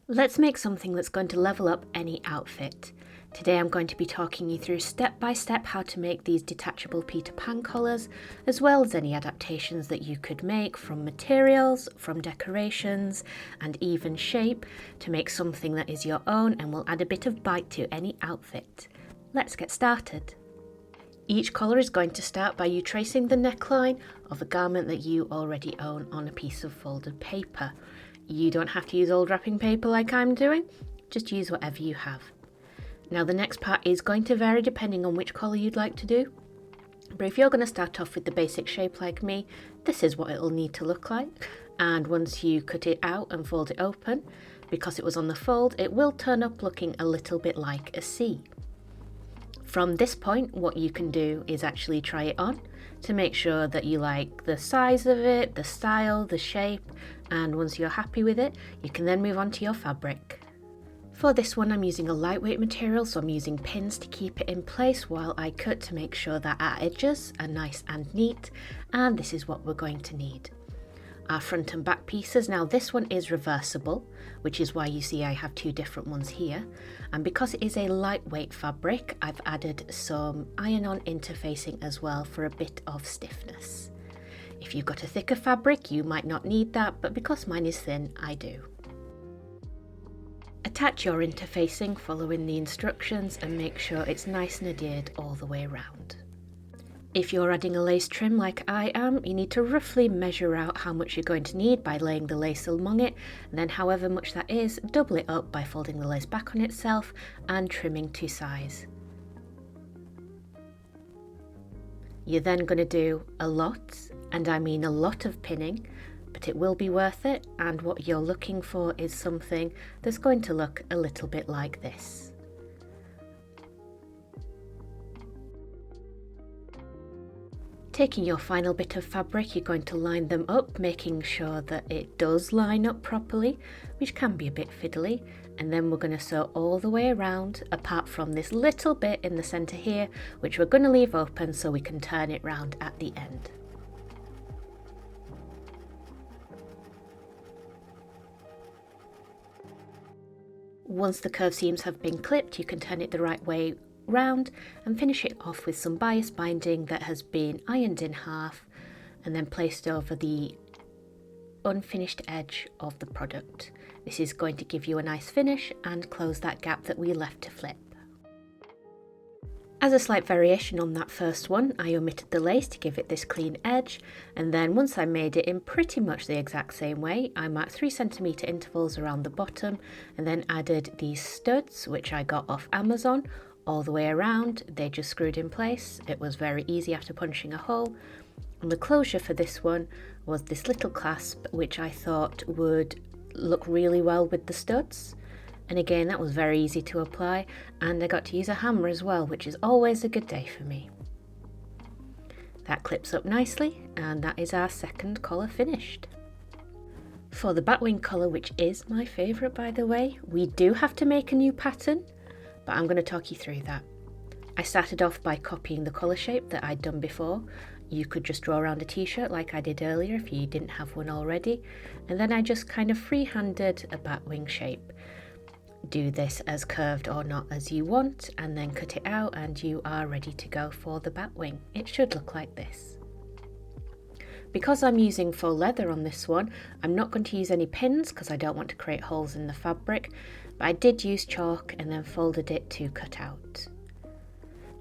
Let's make something that's going to level up any outfit. Today I'm going to be talking you through step by step how to make these detachable Peter Pan collars, as well as any adaptations that you could make from materials, from decorations, and even shape to make something that is your own and will add a bit of bite to any outfit. Let's get started. Each collar is going to start by you tracing the neckline of a garment that you already own on a piece of folded paper. You don't have to use old wrapping paper like I'm doing, just use whatever you have. Now the next part is going to vary depending on which collar you'd like to do, but if you're going to start off with the basic shape like me, this is what it'll need to look like. And once you cut it out and fold it open, because it was on the fold, it will turn up looking a little bit like a C. From this point, what you can do is actually try it on to make sure that you like the size of it, the style, the shape, and once you're happy with it, you can then move on to your fabric. For this one, I'm using a lightweight material, so I'm using pins to keep it in place while I cut to make sure that our edges are nice and neat, and this is what we're going to need. Our front and back pieces. Now this one is reversible, which is why you see I have two different ones here, and because it is a lightweight fabric, I've added some iron-on interfacing as well for a bit of stiffness. If you've got a thicker fabric, you might not need that, but because mine is thin, I do. Attach your interfacing following the instructions and make sure it's nice and adhered all the way around. If you're adding a lace trim like I am, you need to roughly measure out how much you're going to need by laying the lace among it, and then however much that is, double it up by folding the lace back on itself and trimming to size. You're then going to do a lot, and I mean a lot of pinning, but it will be worth it, and what you're looking for is something that's going to look a little bit like this. Taking your final bit of fabric, you're going to line them up, making sure that it does line up properly, which can be a bit fiddly, and then we're going to sew all the way around, apart from this little bit in the centre here, which we're going to leave open so we can turn it round at the end. Once the curved seams have been clipped, you can turn it the right way round and finish it off with some bias binding that has been ironed in half and then placed over the unfinished edge of the product. This is going to give you a nice finish and close that gap that we left to flip. As a slight variation on that first one, I omitted the lace to give it this clean edge, and then once I made it in pretty much the exact same way, I marked 3 cm intervals around the bottom and then added these studs, which I got off Amazon, all the way around. They just screwed in place. It was very easy after punching a hole. And the closure for this one was this little clasp, which I thought would look really well with the studs. And again, that was very easy to apply, and I got to use a hammer as well, which is always a good day for me. That clips up nicely, and that is our second collar finished. For the batwing collar, which is my favourite by the way, we do have to make a new pattern, but I'm going to talk you through that. I started off by copying the collar shape that I'd done before. You could just draw around a t-shirt like I did earlier if you didn't have one already, and then I just kind of free-handed a batwing shape. Do this as curved or not as you want, and then cut it out and you are ready to go for the batwing. It should look like this. Because I'm using faux leather on this one, I'm not going to use any pins because I don't want to create holes in the fabric, but I did use chalk and then folded it to cut out.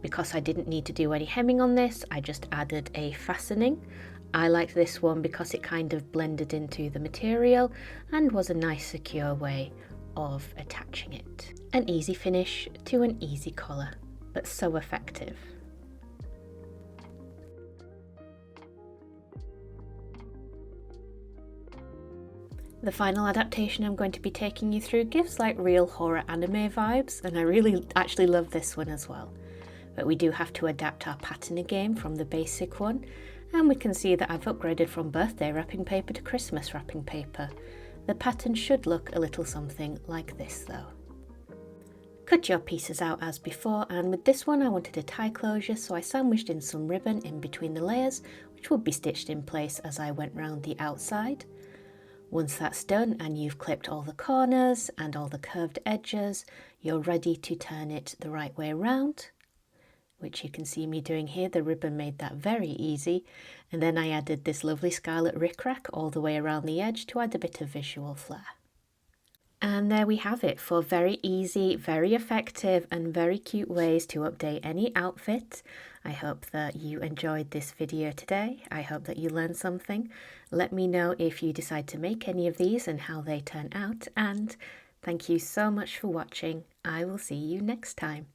Because I didn't need to do any hemming on this, I just added a fastening. I liked this one because it kind of blended into the material and was a nice secure way of attaching it. An easy finish to an easy collar, but so effective. The final adaptation I'm going to be taking you through gives like real horror anime vibes, and I really actually love this one as well. But we do have to adapt our pattern again from the basic one, and we can see that I've upgraded from birthday wrapping paper to Christmas wrapping paper. The pattern should look a little something like this though. Cut your pieces out as before, and with this one I wanted a tie closure, so I sandwiched in some ribbon in between the layers, which would be stitched in place as I went round the outside. Once that's done and you've clipped all the corners and all the curved edges, you're ready to turn it the right way around, which you can see me doing here. The ribbon made that very easy. And then I added this lovely scarlet rickrack all the way around the edge to add a bit of visual flair. And there we have it, 4 very easy, very effective and very cute ways to update any outfit. I hope that you enjoyed this video today. I hope that you learned something. Let me know if you decide to make any of these and how they turn out. And thank you so much for watching. I will see you next time.